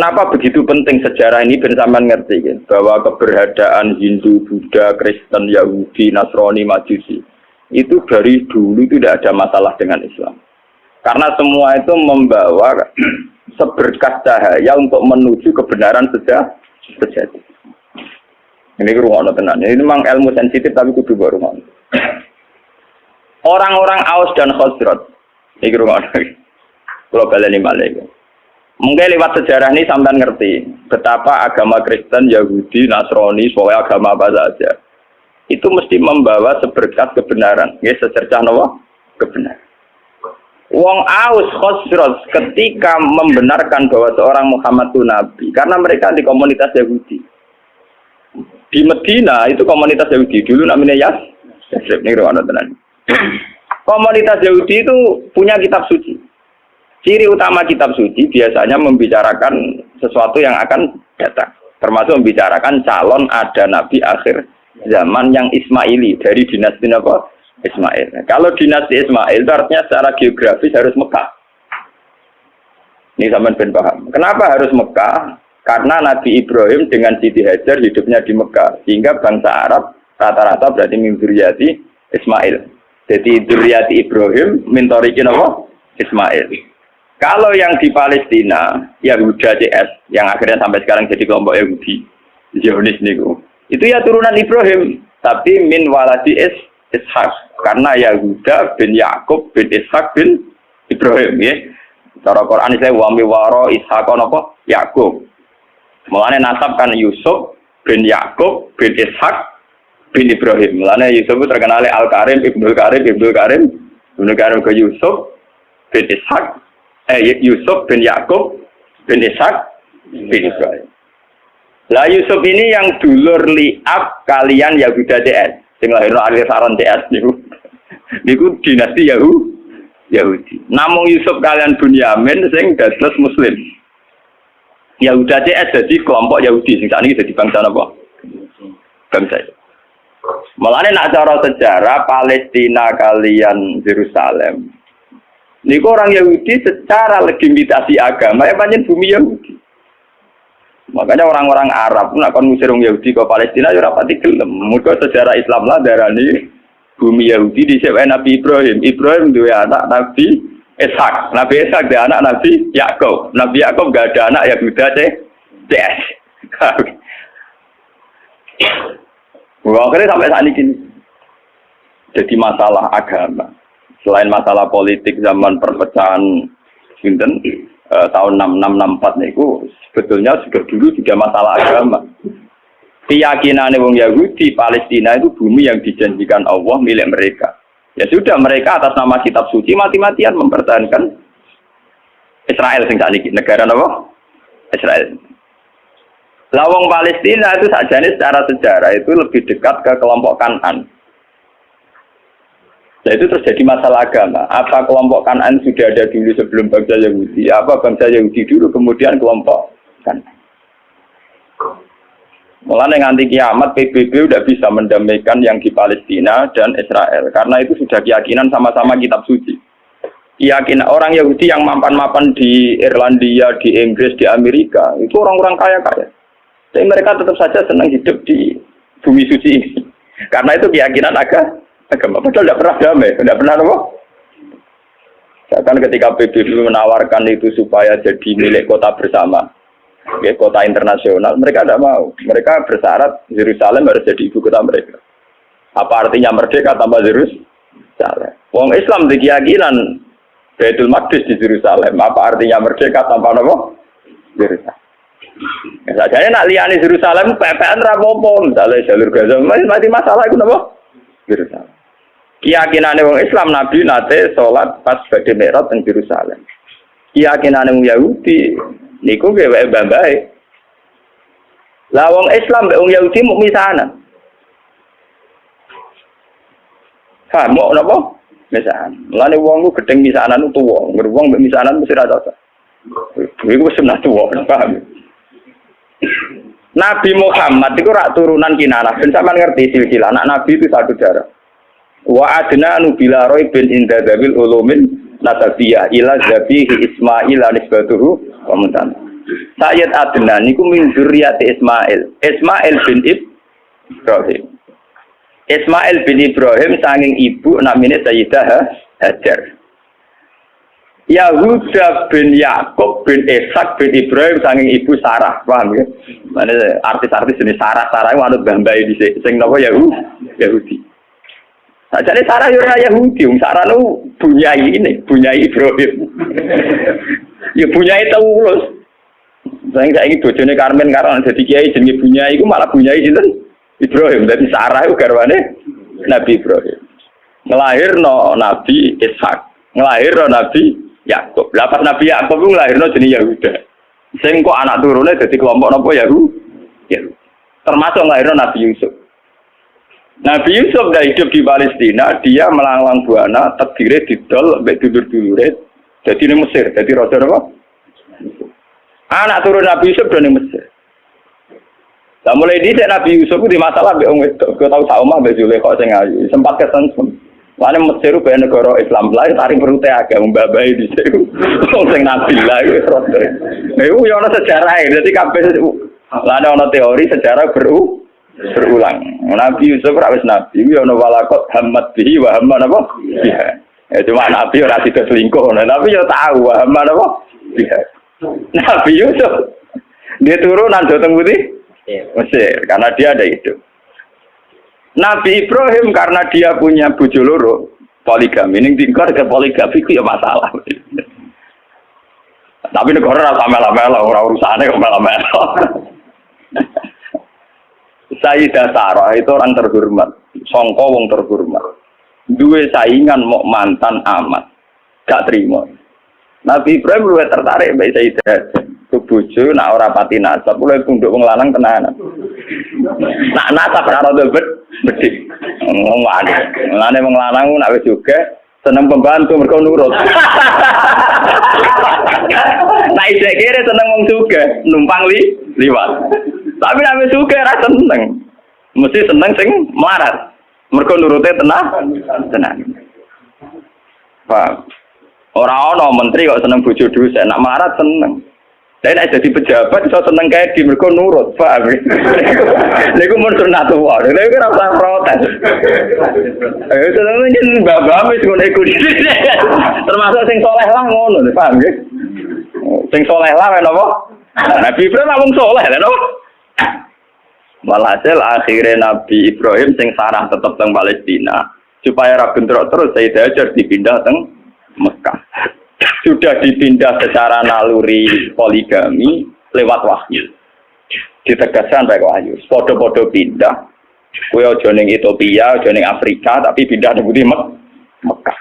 Kenapa begitu penting sejarah ini ben sampean ngerti kan? Bahwa keberadaan Hindu, Buddha, Kristen, Yahudi, Nasrani, Majusi itu dari dulu tidak ada masalah dengan Islam. Karena semua itu membawa seberkas cahaya untuk menuju kebenaran sejati. Ini ruang tenan. Ini memang ilmu sensitif tapi kudu baru. Orang-orang Aus dan Khazraj. Ini ruang. Kalau baleni malih. Mungkin lewat sejarah ini sampai ngerti betapa agama Kristen, Yahudi, Nasrani, soal agama apa saja itu mesti membawa seberkas kebenaran. Ya, secercah nawa kebenaran. Wong Aus Khazraj ketika membenarkan bahwa seorang Muhammad itu nabi karena mereka di komunitas Yahudi. Di Medina itu komunitas Yahudi dulu namanya Yasrib nih ruang tenan. Komunitas Yahudi itu punya kitab suci. Ciri utama kitab suci biasanya membicarakan sesuatu yang akan datang. Termasuk membicarakan calon ada nabi akhir zaman yang Ismaili dari dinasti apa? Ismail. Kalau dinasti Ismail itu artinya secara geografis harus Mekah. Ini sampean ben paham. Kenapa harus Mekah? Karena Nabi Ibrahim dengan Siti Hajar hidupnya di Mekah. Sehingga bangsa Arab rata-rata berarti min dzurriyyati Ismail. Jadi dzurriyyati Ibrahim min thariqin apa? Ismail. Kalau yang di Palestina, Yahuda CS, yang akhirnya sampai sekarang jadi kelompok Yahudi, Zionis niku, itu ya turunan Ibrahim, tapi min waladi Ishak, karena Yahuda bin Yakub bin Ishak bin Ibrahim, ya. Cara Quran saya wami waro Ishak apa? Yakub. Mulane nasab kan Yusuf bin Yakub bin Ishak bin Ibrahim. Mulane Yusuf terkenal Al Karim, Ibnu Karim ke Yusuf bin Ishak. Yusuf bin Yakub bin Ishak bin Ibrahim. Lah Yusuf ini yang dulur liab kalian Yahuda DS. Sing lahirno alir saron DS niku dinasti Yahudi. Namung Yusuf kalian Bunyamin sing dados muslim. Yahuda DS jadi kelompok Yahudi sing sakniki dadi bangsa napa? Bangsa. Mulane nak cara sejarah Palestina kalian Yerusalem. Niku orang Yahudi secara legitimasi agama ya pancen bumi Yahudi. Makanya orang-orang Arab nak kon ngusir orang Yahudi ke Palestina ya ora pati gelem. Muga sejarah Islam lah darani bumi Yahudi dhisik Nabi Ibrahim. Ibrahim duwe anak Nabi Ishak. Nabi Ishak duwe anak Nabi Yakub. Nabi Yakub gak ada anak Yahuda CS. Wah, akhirnya sampai saat ini jadi masalah agama. Selain masalah politik zaman perpecahan tahun 6664 niku sebetulnya sudah dulu juga masalah agama. Keyakinan wong Yahudi Palestina itu bumi yang dijanjikan Allah milik mereka. Ya sudah mereka atas nama kitab suci mati-matian mempertahankan Israel sing sakniki negara apa? Israel. Lah wong Palestina itu sakjane secara sejarah itu lebih dekat ke kelompok Kanan. Nah itu terjadi masalah agama. Apa kelompok Kanan sudah ada dulu sebelum bangsa Yahudi? Apa bangsa Yahudi dulu kemudian kelompok Kanan? Mulanya nganti kiamat PBB udah bisa mendamaikan yang di Palestina dan Israel. Karena itu sudah keyakinan sama-sama kitab suci. Keyakinan orang Yahudi yang mapan-mapan di Irlandia, di Inggris, di Amerika itu orang-orang kaya-kaya. Tapi mereka tetap saja senang hidup di bumi suci ini. Karena itu keyakinan agama. Padahal tidak pernah damai, tidak pernah apa? Bahkan ketika PBB menawarkan itu supaya jadi milik kota bersama, ya, kota internasional, mereka tidak mau. Mereka bersyarat Yerusalem harus jadi ibu kota mereka. Apa artinya merdeka tanpa Yerusalem? Wong Islam di keyakinan Baitul Maqdis di Yerusalem. Apa artinya merdeka tanpa apa? Yerusalem. Misalnya nak liani Yerusalem, PPN rapopo, misalnya jalur Gaza, mati masalah itu apa? Yerusalem. Keyakinan orang Islam Nabi nate sholat pas badhe Mi'raj teng Yerusalem. Keyakinan orang Yahudi niku gawe mbah-mbahe. Lah wong Islam mbek wong Yahudi muk misanan. Ha, mau napa? Misanan. Mulane wong ku gedeng misanan tuwa, ngeruwong mbek misanan mesti ra cocok. Iku wis sunah tuwa, paham? Nabi Muhammad itu rak turunan Kinanah. Ben sampean ngerti silsilah anak Nabi itu satu darah. Wa adna nubila roy bin indadawil ulumin nasabiyah ila zabihi ismail anisbatuhu wa mutan. Sayyid Adnan niku min dzurriyyati Ismail. Ismail bin Ibrahim. Ismail bin Ibrahim sanging ibu namine Sayyidah Hajar. Yahuda bin Yakub bin Ishak bin Ibrahim sanging ibu Sarah, paham ya? Mana artis-artis jenis Sarah itu manut bambai di sing napa Yahudi. Sajane Sarah yo ora Yahudi, Sarah nu bunyai Ibrahim. Ya bunyai Taulus. Saiki bojone Karmen karo dadi kiai jenenge bunyai iku malah bunyai sinten? Ibrahim. Dadi Sarah iku garwane Nabi Ibrahim. Ngelahirno Nabi Ishak, ngelahirno Nabi Yakub. Lah pas Nabi Yakub ku nglahirno jenenge Yahuda. Sing kok anak turune dadi kelompok napa Yahudi. Termasuk nglahirno Nabi Yusuf. Nabi Yusuf dah hidup di Palestina, dia melanglang buana, terdiri didol mbek dulur-dulure dadi ning Mesir, dadi raja napa? Anak turun Nabi Yusuf dari Mesir. Lah mulai dhisik Nabi Yusuf ku di masalah mbek wong wedok, kok tau sak omah mbek Zulaikha sing ayu, sempat kesensem. Wane Mesir ku negara Islam lain tarik perute agak mbabai dhisik. Wong sing nabi lah iku terus. Iku yo ana sejarahe, dadi kabeh lah ana teori sejarah berulang. Nabi Yusuf ora wis nabi, yo ana walakot hamad bihi wa hamma napa? Ya cuma nabi ora sida selingkuh, tapi yo tahu wa hamma napa? Nabi Yusuf dia turunan Joteng Putih Mesir karena dia ada hidup. Nabi Ibrahim karena dia punya bojo loro poligami, ning tingkar ke poligami itu ya masalah. Tapi negara ora melo-melo, ora urusane kok melo-melo. Sayyidah Sarah itu orang terhormat, sangka wong terhormat. Duwe saingan mau mantan amat, gak terima. Nabi Ibrahim luwih tertarik mbek Sayyidah. Bojo nak ora pati nasab, luwih pundhuk wong lanang tenanan. Nak nasab ora rada bedik. Ngene wong lanang nak wis juga seneng pembantu mergo nurut. Nah isih kere seneng wong juga numpang liwat. Tapi nek wis juga ora seneng. Mesti seneng sing melarat. Mergo nurute tenan. Paham? Ora ana menteri kok seneng bojo dosen, nak melarat seneng. Lah nek dadi pejabat iso seneng kae di mergo nurut, paham? Niku mun sunatullah. Lha iku ora usah protes. Seneng njen mbah-mbah wis ngono iku. Termasuk sing saleh lah ngono, paham nggih? Sing saleh lah napa? Nabi Ibrahim wong saleh lho. Walhasil akhirnya Nabi Ibrahim sing sarah tetep teng Palestina supaya ra bentrok terus Sayyidah Hajar dipindah teng Mekah. Sudah dipindah secara naluri poligami lewat wahyu. Ditegaskan baik wahyu. Podo-podo pindah. Kowe aja ning Ethiopia, aja ning Afrika, tapi pindah ning Mekah.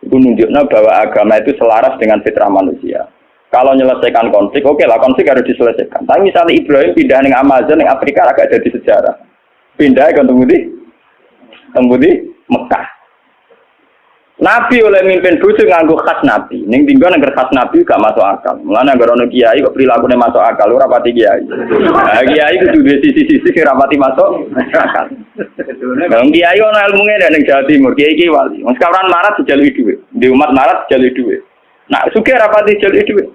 Itu menunjukkan bahwa agama itu selaras dengan fitrah manusia. Kalau menyelesaikan konflik, oke lah konflik harus diselesaikan. Tapi misalnya Ibrahim pindah ning Amazon, ning Afrika agak jadi sejarah. Pindah ke Tembudi Mekah. Nabi oleh mimpin bojo nganggo khas Nabi. Ning tinggal nang khas Nabi gak masuk akal. Mulane anggere ono kiai kok prilakune masuk akal ora pati kiai. Nah, kiai kudu duwe sisi-sisi ora pati masuk akal. Wong kiai ono ilmune ning Jawa Timur, kiai wali. Wong sekarang marat dijaluki dhuwit. Di umat marat dijaluki dhuwit. Nah, sugih ora pati dijaluki dhuwit.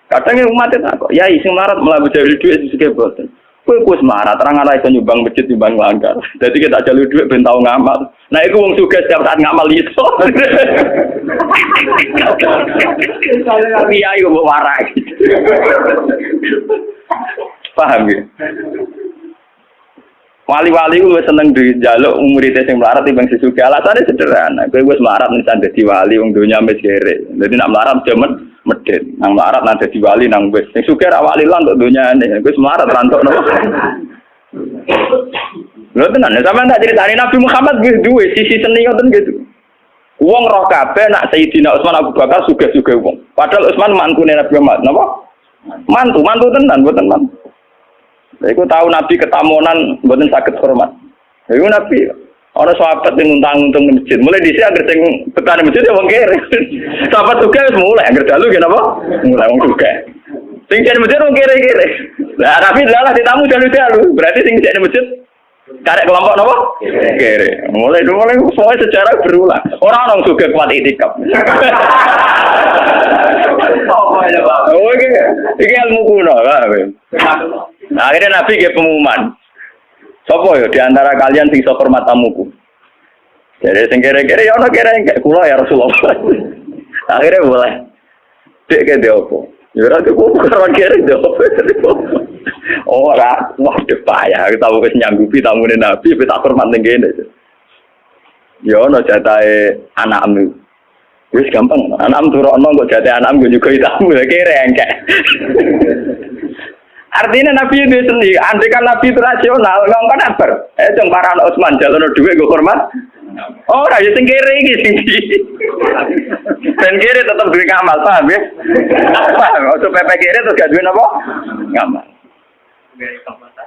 Kadang umat itu kok, ya sing marat mlaku dijaluki dhuwit sugih boten. Kowe wis marat terang ana iso nyumbang masjid nyumbang langgar. Dadi kita jaluki dhuwit ben tau ngamal. Nah, iku wong sugih setiap saat ngamal iso. Kiai kok warak. Paham ya? Wali-wali ku wis seneng dijaluk murid sing melarat timbang sesugih. Alasane sederhana. Kowe wis melarat nisan dadi wali wong donya wis kere. Dadi nak melarat jaman medhit. Nang melarat nang dadi wali nang wis. Sing sugih ra wali lan untuk donyane. Kowe wis melarat rantuk napa? Lho tenan, sampeyan tak critani Nabi Muhammad wis duwe sisi seni ngoten gitu. Wong roh kabeh nak Sayyidina Utsman Abu Bakar sugih-sugih wong. Padahal Utsman mantune Nabi Muhammad, napa? Mantu tenan, mboten mantu. Lha iku tahu Nabi ketamunan mboten saged hormat. Lha iku Nabi ana sahabat sing nguntang-untung nang masjid. Mulai dhisik anggere sing betane masjid ya wong kere. Sahabat sugih wis mulai anggere dalu ki napa? Mulai wong sugih. Sing jane masjid wong kere-kere. Lah Nabi lalah ditamu dalu-dalu. Berarti sing jane masjid Karek kelompok napa? Kere. Mulai semua sejarah berulang. Orang juga kuat itikaf. Oh iki ilmu kuno lah. Nah, akhirnya Nabi nggih pengumuman. Sopo yo di antara kalian sing iso hormat tamuku? Jadi sing kere-kere ya ono kere enggak kula ya Rasulullah. Akhirnya boleh. Dek ke opo? Ya ora kok karo kere opo. Ora, wah payah aku tahu wis nyanggupi tamune Nabi wis tak hormat ning kene. Ya ono jatahe anakmu. Wis gampang, anakmu turokno kok jatahe anakmu juga tamu kere engkek. Artinya Nabi itu sendiri, andai kan Nabi itu rasional, ngomong apa? Jeng para anak Utsman jalono dhuwit gue hormat. Oh, ya sing kere iki sing di. Ben kere tetep duwe ngamal, paham ya? Paham, ojo pepe kere terus gak duwe napa? Ngamal.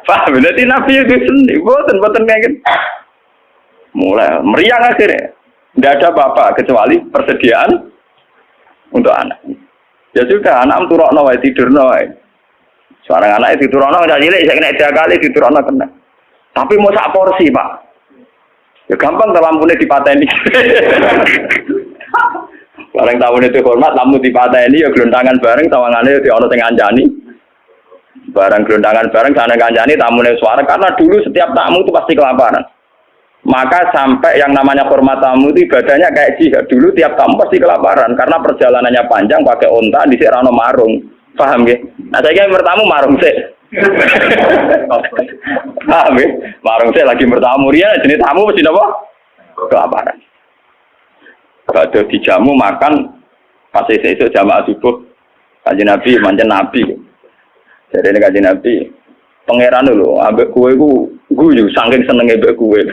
Paham, berarti Nabi itu sendiri, boten kayak gitu. Mulai meriang akhirnya. Tidak ada apa-apa kecuali persediaan untuk anak. Ya sudah, anak turokno wae tidurno wae. Seorang anak itu turokno udah cilik, saya kena 3 kali diturokno kena. Tapi mau sak porsi, Pak. Ya gampang kalau lampunya dipateni. Bareng tahun itu hormat, lampu dipateni ya gelondangan bareng, tawangannya di ono sing ngancani. Barang gelondangan bareng sana kancani tamunya suara karena dulu setiap tamu itu pasti kelaparan. Maka sampai yang namanya hormat tamu itu ibadahnya kayak jihad. Dulu tiap tamu pasti kelaparan karena perjalanannya panjang pakai onta di rano marung. Paham ya? Nah saya kira bertamu marung sih. Paham ya? Marung sih lagi bertamu dia jenis tamu mesti apa? Kelaparan. Kalau dijamu makan pas itu jamaah subuh kajian Nabi manjan Nabi. Jadi ini kajian Nabi, pangeran dulu, ambek kue ku guyu, saking senengnya ambek kue.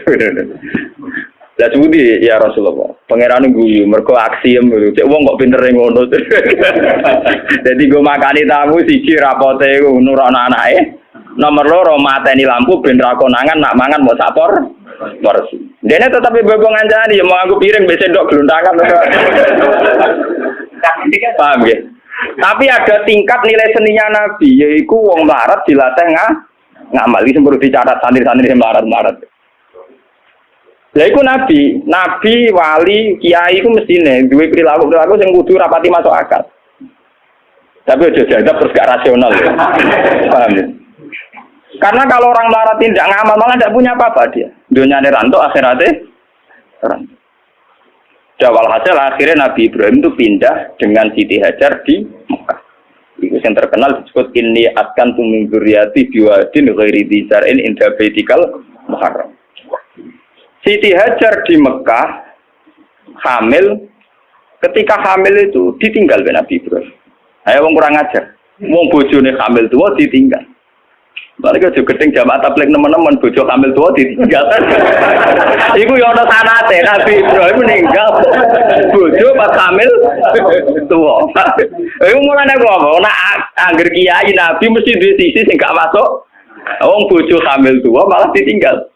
Lah budi ya Rasulullah, pangeran guyu, mereka aksi dulu. Cek wong kok pinter ngono. Jadi gue makani tamu siji rapote nurono anake, nomor loro mateni lampu ben ra konangan nak mangan mau sapor. Porsi. Dene tetapi bebong ngancani mau aku piring besok ndok gluntangan. Paham ya? Tapi ada tingkat nilai seninya Nabi, yaitu wong melarat dilatih ngamal. Ini semburu dicatat santri-santri yang melarat. Lah iku Nabi, wali, kiai iku mestine duwe perilaku sing kudu rapati masuk akal. Tapi aja jadab terus gak rasional ya. Paham ya? Karena kalau orang melarat tidak ngamal malah tidak punya apa-apa dia. Dunyane rantuk akhiratnya rantuk. Jawal hasil akhirnya Nabi Ibrahim itu pindah dengan Siti Hajar di Mekah. Itu yang terkenal disebut inni atkan min dzurriyyati biwadin ghairi dzar'in inda baitikal muharram. Siti Hajar di Mekah hamil, ketika hamil itu ditinggal oleh Nabi Ibrahim. Ayo wong kurang ajar. Wong bojone hamil tua ditinggal. Mereka juga gedeng jamaah tabligh teman-teman bojo hamil tua ditinggal. Iku ya ana sanate Nabi Ibrahim meninggal bojo pas hamil tua. Iku mulane apa? Nek angger kiai Nabi mesti duwe sisi sing gak masuk. Wong bojo hamil tua malah ditinggal.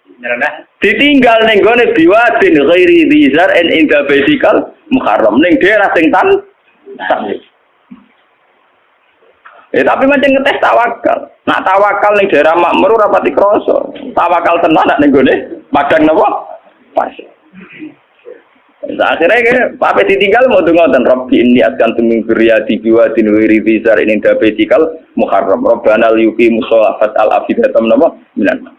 Ditinggal ning gone biwadin ghairi dzar en inda baitikal muharram ning daerah sing tan. Tapi macam ngetes tawakal. Nak tawakal ning daerah makmur ora pati krasa. Tawakal tenan nak ning gone padang napa? Pas. Akhirnya pape ditinggal mau ngoten Rabbi inni askantu min dzurriyyati biwadin ghairi dzar in inda baitikal muharram. Rabbana liyuqimus sholata al-afidatam napa? Minan.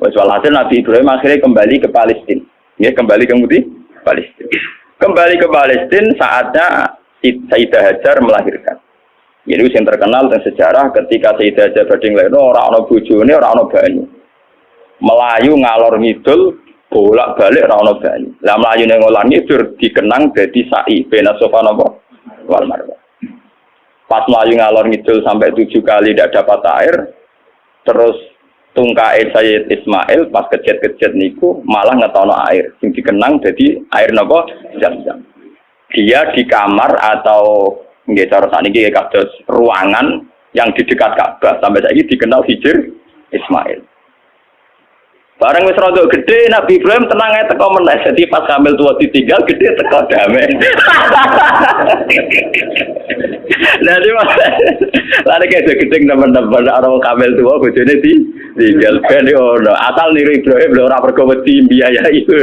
Wes walhasil Nabi Ibrahim akhirnya kembali ke Palestina. Ya, kembali ke Palestina. Kembali ke Palestina saatnya Sayyidah Hajar melahirkan. Jadi yang terkenal dan sejarah ketika Sayyidah Hajar badhe nglairno ora ana bojone, ora ana banyu. Melayu ngalor ngidul, bolak-balik ora ana banyu. Lah mlayu ning ngalor ngidul dikenang dadi sa'i bena Safa napa wal Marwah. Pas mlayu ngalor ngidul sampai 7 kali tidak dapat air, terus tungkae Sayyid Ismail pas kejet-kejet niku malah ngetono air sing dikenang dadi air napa Zam-Zam. Dia di kamar atau nggih cara sakniki kados ruangan yang di dekat Ka'bah sampai saiki dikenal Hijr Ismail. Bareng wis rada gede Nabi Ibrahim tenang ae teko meneh dadi pas hamil tua ditinggal gede teko damai. Nanti lari kayak gedeng teman-teman orang kamel tua bojone di jalben ono asal niru Ibrahim lho ora pergo wedi biaya itu.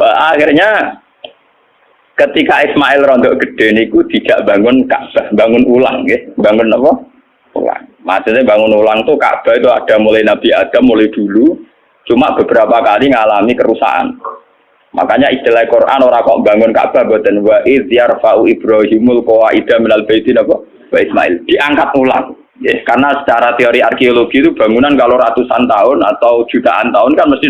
Akhirnya ketika Ismail rondok gede niku tidak bangun Ka'bah, bangun ulang nggih. Bangun apa? Ulang. Maksudnya bangun ulang tuh Ka'bah itu ada mulai Nabi Adam mulai dulu, cuma beberapa kali ngalami kerusakan. Makanya istilah Quran orang kok bangun Ka'bah boten wa id yarfa'u Ibrahimul qawaida minal baitin apa? Wa Ismail diangkat ulang. Ya, karena secara teori arkeologi itu bangunan kalau ratusan tahun atau jutaan tahun kan mesti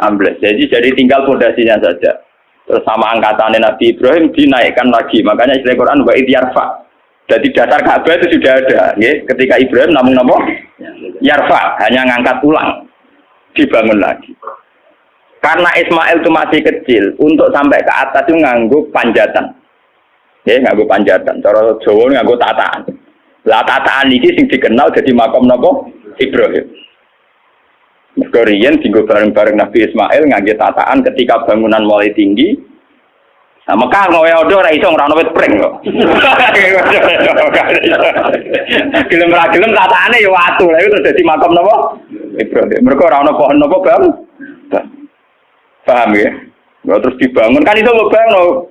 ambles. Jadi tinggal fondasinya saja. Terus sama angkatannya Nabi Ibrahim dinaikkan lagi. Makanya istilah Quran wa id yarfa. Jadi dasar Ka'bah itu sudah ada, ya. Ketika Ibrahim namun apa? Yarfa, hanya ngangkat ulang. Dibangun lagi. Karena Ismail itu masih kecil, untuk sampai ke atas itu nganggo panjatan. Ya, nganggo panjatan. Cara Jawa nganggo tataan. Lah tataan iki sing dikenal jadi makom napa? Ibrahim. Mergo riyen dienggo bareng-bareng Nabi Ismail ngangge tataan ketika bangunan mulai tinggi. Nah, Mekah ngowe odo ora iso ora ono wit pring kok. Gelem ra gelem tataane ya watu. Lah itu dadi makom napa? Ibrahim. Mergo ora ono pohon napa, Bang? Paham ya? Nggak terus dibangun kan itu ngebangun.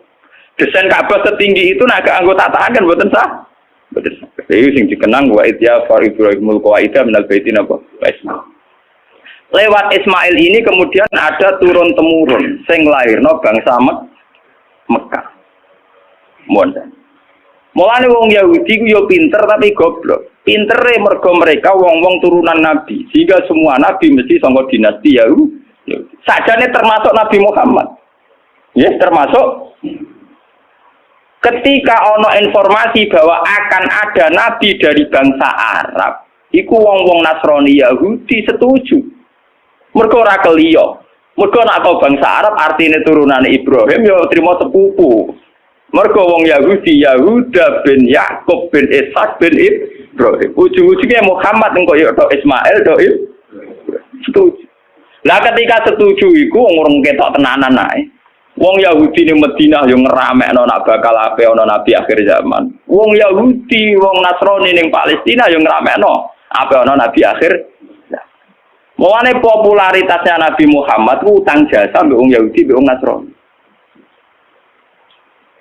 Desain Ka'bah setinggi itu naga anggota tahan kan buatan sah. Betul. Jadi sing dikenang wa idya far Ibrahimul qawaida minal baitin apa? Lewat Ismail ini kemudian ada turun temurun sing lairno bangsa Mekah. Mulane wong Yahudi ku yo pinter tapi goblok. Pintere mergo mereka wong-wong turunan nabi. Sehingga semua nabi mesti saka dinasti Yahudi. Sajane termasuk Nabi Muhammad. Ya, termasuk ketika ono informasi bahwa akan ada nabi dari bangsa Arab, iku wong-wong Nasrani Yahudi setuju. Mergo ora keliyo. Mergo nek bangsa Arab artine turunane Ibrahim ya trimo sepupu. Mergo wong Yahudi Yahuda bin Yakub bin Ishak bin Ibrahim. Ujung-ujungnya Muhammad engko yo tok Ismail tok setuju. Lah ketika setuju iku wong ketok tenanan ae. Wong Yahudi ning Madinah yo ngeramekno nak bakal ape ana nabi akhir zaman. Wong Yahudi, wong Nasrani ning Palestina yo ngeramekno ape ana nabi akhir. Mulane popularitasnya Nabi Muhammad ku utang jasa mbek wong Yahudi mbek wong Nasrani.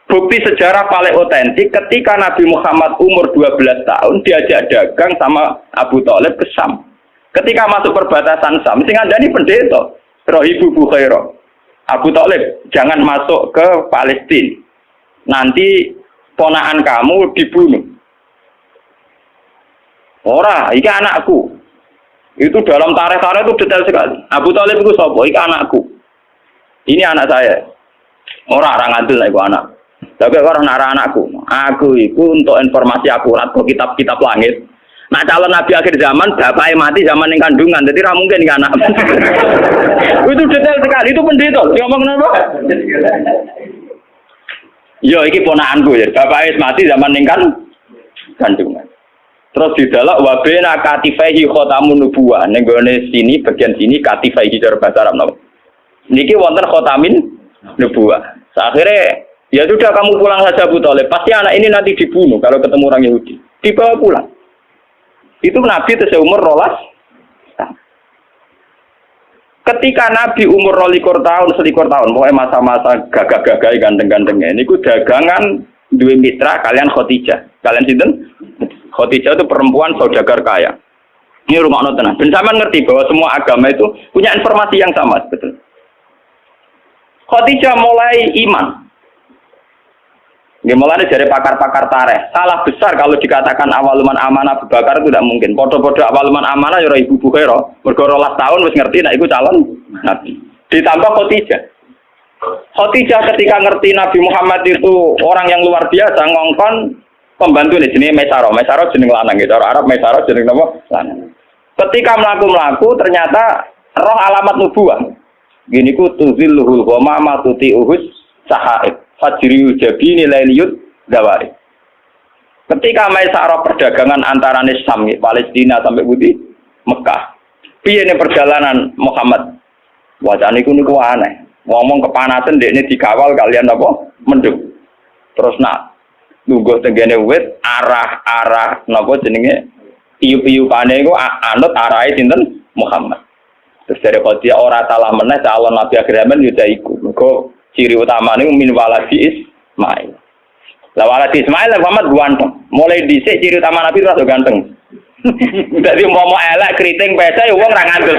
Bukti sejarah paling otentik ketika Nabi Muhammad umur 12 tahun diajak dagang sama Abu Thalib ke Syam. Ketika masuk perbatasan Syam, sing ngandani pendeta, Rahibu Bukhairah. Abu Thalib, jangan masuk ke Palestina. Nanti ponakan kamu dibunuh. Ora, iki anakku. Itu dalam tarikh-tarikh itu detail sekali. Abu Thalib itu sapa? Iki anakku. Ini anak saya. Ora ngantil iku anak. Tapi orang anakku. Aku iku untuk informasi akurat kok kitab-kitab langit. Nah calon nabi akhir zaman bapaknya mati zaman yang kandungan, jadi tidak mungkin kan anak. Itu detail sekali, itu pendeta. Ngomong kenapa? Yo, ini ponakanku ya. Bapaknya mati zaman yang kandungan. Terus di dalam wabena katifaihi khotamun nubuwah. Nenggone sini bagian sini katifaihi cara bahasa Arab napa. Niki wonten khotamin nubuwah. Akhirnya ya sudah kamu pulang saja Abu Thalib. Pasti anak ini nanti dibunuh kalau ketemu orang Yahudi. Dibawa pulang. Itu Nabi itu seumur 12. Ketika Nabi umur 12 tahun, 11 tahun, pokoknya masa-masa gagah-gagah ganteng-gantengnya. Ini ku dagangan dua mitra kalian Khadijah. Kalian sinten? Khadijah itu perempuan saudagar kaya. Ini rumah tenang. Dan sama ngerti bahwa semua agama itu punya informasi yang sama, betul. Khadijah mulai iman. Mulanya dari pakar-pakar tarikh, salah besar kalau dikatakan awaluman amanah Abu Bakar itu tidak mungkin. Podo-podo awaluman amanah ya Ibu Bukhairah, mergo 12 tahun wis ngerti nek iku calon nabi. Ditambah Khadijah. Khadijah ketika ngerti Nabi Muhammad itu orang yang luar biasa, ngongkon pembantu ini jenenge Maisarah. Maisarah jeneng lanang gitu. Orang Arab Maisarah jeneng napa? Lanang. Ketika mlaku-mlaku ternyata roh alamat nubuwah. Gini ku tuzilluhul ghamama tuti'uhus sahaib. Fajri jabini lailiyut dawari. Ketika Maisarah perdagangan antara Syam, Palestina sampai Budi Mekah. Piye ning perjalanan Muhammad? Wacane iku niku aneh. Ngomong kepanasan dekne dikawal kalian apa? Mendung. Terus nak lungguh tenggene wit arah napa jenenge iup-iupane iku anut arahe sinten Muhammad. Terus dari dia ora salah meneh calon nabi akhir zaman yo iku. Mergo ciri utamane min waladi Ismail. Lah waladi Ismail Muhammad ganteng. Mulai dhisik ciri utama nabi rada ganteng. Dadi umpama elek kriting pesa ya wong ra ngandel.